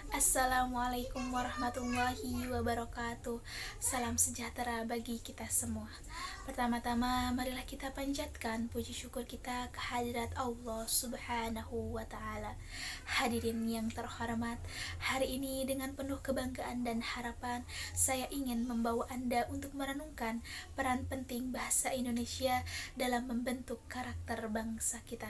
Assalamualaikum warahmatullahi wabarakatuh. Salam sejahtera bagi kita semua. Pertama-tama, marilah kita panjatkan puji syukur kita kehadirat Allah Subhanahu wa Ta'ala. Hadirin yang terhormat, hari ini dengan penuh kebanggaan dan harapan, saya ingin membawa Anda untuk merenungkan peran penting bahasa Indonesia dalam membentuk karakter bangsa kita.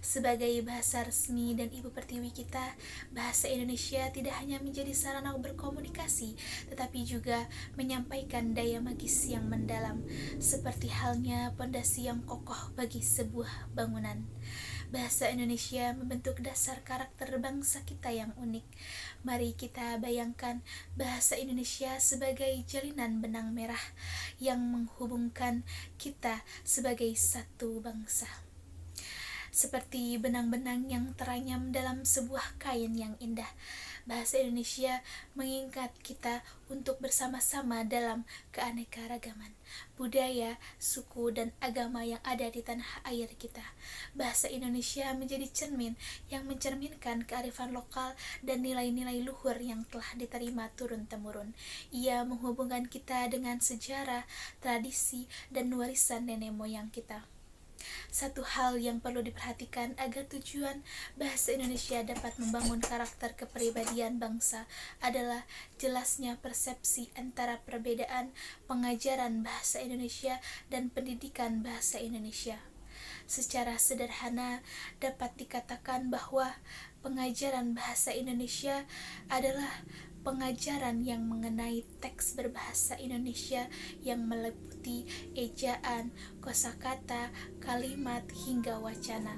Sebagai bahasa resmi dan ibu pertiwi kita, bahasa Indonesia tidak hanya menjadi sarana berkomunikasi, tetapi juga menyampaikan daya magis yang mendalam, seperti halnya pondasi yang kokoh bagi sebuah bangunan. Bahasa Indonesia membentuk dasar karakter bangsa kita yang unik. Mari kita bayangkan bahasa Indonesia sebagai jalinan benang merah yang menghubungkan kita sebagai satu bangsa. Seperti benang-benang yang teranyam dalam sebuah kain yang indah, bahasa Indonesia mengingat kita untuk bersama-sama dalam keanekaragaman budaya, suku, dan agama yang ada di tanah air kita. Bahasa Indonesia menjadi cermin yang mencerminkan kearifan lokal dan nilai-nilai luhur yang telah diterima turun-temurun. Ia menghubungkan kita dengan sejarah, tradisi, dan warisan nenek moyang kita. Satu hal yang perlu diperhatikan agar tujuan bahasa Indonesia dapat membangun karakter kepribadian bangsa adalah jelasnya persepsi antara perbedaan pengajaran bahasa Indonesia dan pendidikan bahasa Indonesia. Secara sederhana dapat dikatakan bahwa pengajaran bahasa Indonesia adalah pengajaran yang mengenai teks berbahasa Indonesia yang meliputi ejaan, kosakata, kalimat, hingga wacana.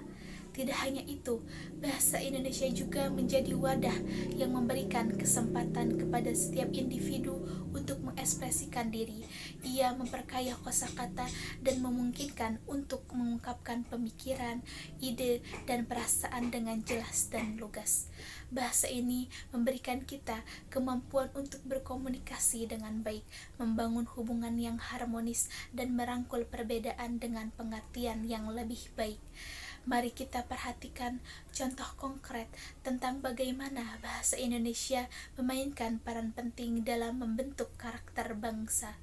Tidak hanya itu, bahasa Indonesia juga menjadi wadah yang memberikan kesempatan kepada setiap individu untuk mengekspresikan diri. Ia memperkaya kosakata dan memungkinkan untuk mengungkapkan pemikiran, ide, dan perasaan dengan jelas dan lugas. Bahasa ini memberikan kita kemampuan untuk berkomunikasi dengan baik, membangun hubungan yang harmonis, dan merangkul perbedaan dengan pengertian yang lebih baik. Mari kita perhatikan contoh konkret tentang bagaimana bahasa Indonesia memainkan peran penting dalam membentuk karakter bangsa.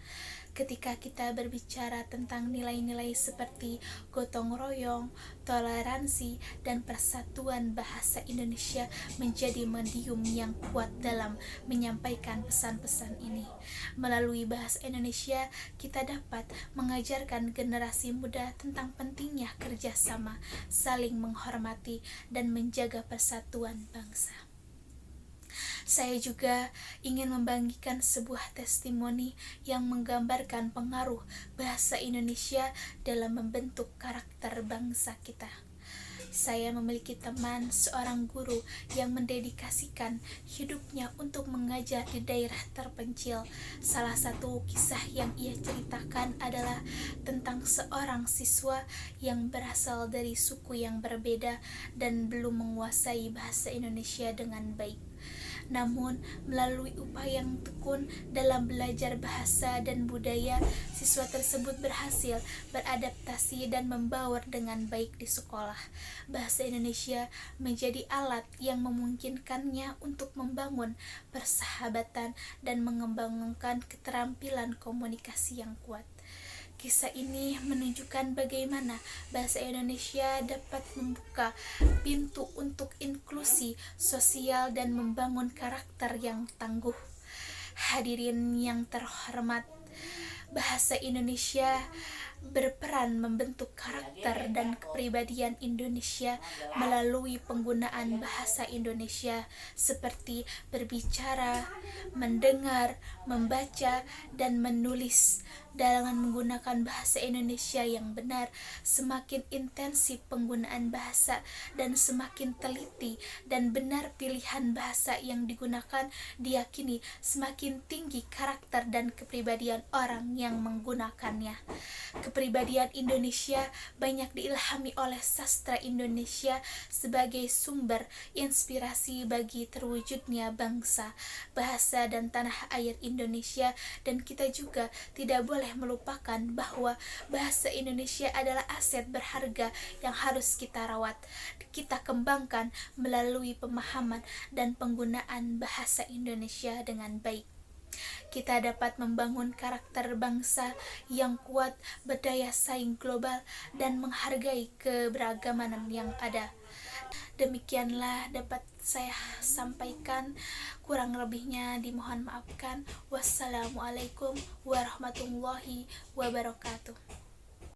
Ketika kita berbicara tentang nilai-nilai seperti gotong royong, toleransi, dan persatuan, bahasa Indonesia menjadi medium yang kuat dalam menyampaikan pesan-pesan ini. Melalui bahasa Indonesia, kita dapat mengajarkan generasi muda tentang pentingnya kerjasama, saling menghormati, dan menjaga persatuan bangsa. Saya juga ingin membagikan sebuah testimoni yang menggambarkan pengaruh bahasa Indonesia dalam membentuk karakter bangsa kita. Saya memiliki teman seorang guru yang mendedikasikan hidupnya untuk mengajar di daerah terpencil. Salah satu kisah yang ia ceritakan adalah tentang seorang siswa yang berasal dari suku yang berbeda dan belum menguasai bahasa Indonesia dengan baik. Namun, melalui upaya yang tekun dalam belajar bahasa dan budaya, siswa tersebut berhasil beradaptasi dan membaur dengan baik di sekolah. Bahasa Indonesia menjadi alat yang memungkinkannya untuk membangun persahabatan dan mengembangkan keterampilan komunikasi yang kuat. Kisah ini menunjukkan bagaimana bahasa Indonesia dapat membuka pintu untuk inklusi sosial dan membangun karakter yang tangguh. Hadirin yang terhormat, bahasa Indonesia berperan membentuk karakter dan kepribadian Indonesia melalui penggunaan bahasa Indonesia seperti berbicara, mendengar, membaca, dan menulis. Dengan menggunakan bahasa Indonesia yang benar, semakin intensif penggunaan bahasa dan semakin teliti dan benar pilihan bahasa yang digunakan, diyakini semakin tinggi karakter dan kepribadian orang yang menggunakannya. Kepribadian Indonesia banyak diilhami oleh sastra Indonesia sebagai sumber inspirasi bagi terwujudnya bangsa, bahasa, dan tanah air Indonesia. Dan kita juga tidak boleh melupakan bahwa bahasa Indonesia adalah aset berharga yang harus kita rawat, kita kembangkan melalui pemahaman dan penggunaan bahasa Indonesia dengan baik. Kita dapat membangun karakter bangsa yang kuat, berdaya saing global, dan menghargai keberagaman yang ada. Demikianlah dapat saya sampaikan, kurang lebihnya dimohon maafkan. Wassalamualaikum warahmatullahi wabarakatuh.